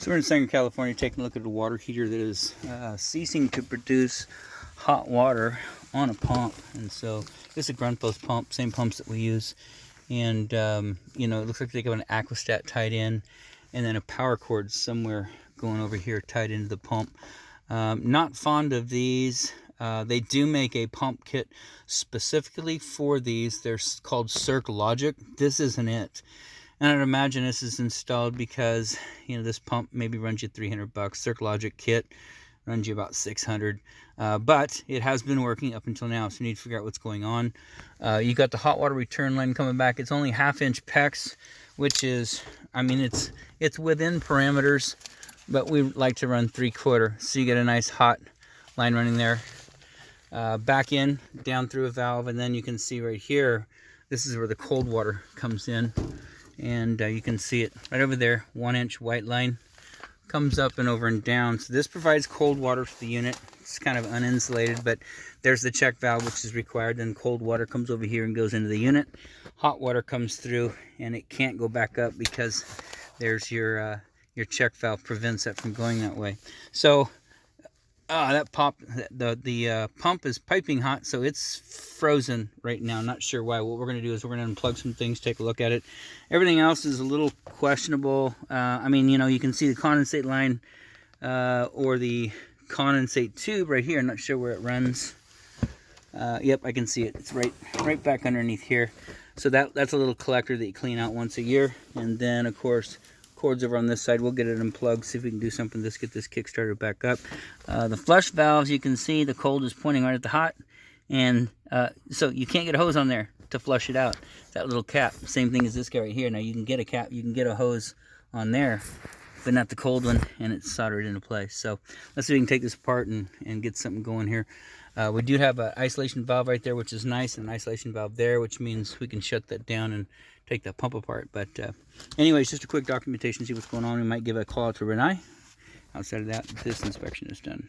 So we're in Southern California taking a look at a water heater that is ceasing to produce hot water on a pump. And so this is a Grundfos pump, same pumps that we use. And you know, it looks like they got an aquastat tied in and then a power cord somewhere going over here tied into the pump. Not fond of these. They do make a pump kit specifically for these. They're called Circ Logic. This isn't it. And I'd imagine this is installed because, you know, this pump maybe runs you $300. Circ Logic kit runs you about $600. But it has been working up until now, so you need to figure out what's going on. You got the hot water return line coming back. It's only 1/2-inch PEX, which is, I mean, it's within parameters, but we like to run 3/4. So you get a nice hot line running there. Back in, down through a valve, and then you can see right here, this is where the cold water comes in. And you can see it right over there, 1-inch white line comes up and over and down. So this provides cold water to the unit. It's kind of uninsulated, but there's the check valve, which is required. Then cold water comes over here and goes into the unit. Hot water comes through and it can't go back up because there's your check valve prevents that from going that way. So that the pump is piping hot, so it's frozen right now. Not sure why. What we're going to do is we're going to unplug some things, take a look at it. Everything else is a little questionable. I mean, you know, you can see the condensate line or the condensate tube right here. I'm not sure where it runs. Yep, I can see it. It's right back underneath here. So that's a little collector that you clean out once a year. And then, of course, cords over on this side. We'll get it unplugged, see if we can do something. Let's get this kick started back up. The flush valves, you can see the cold is pointing right at the hot, and so you can't get a hose on there to flush it out. That little cap, same thing as this guy right here. Now you can get a cap, you can get a hose on there, but not the cold one, and it's soldered into place. So let's see if we can take this apart and get something going here. We do have an isolation valve right there, which is nice, and an isolation valve there, which means we can shut that down and take that pump apart. But anyways, just a quick documentation, see what's going on. We might give a call out to Renee. Outside of that, this inspection is done.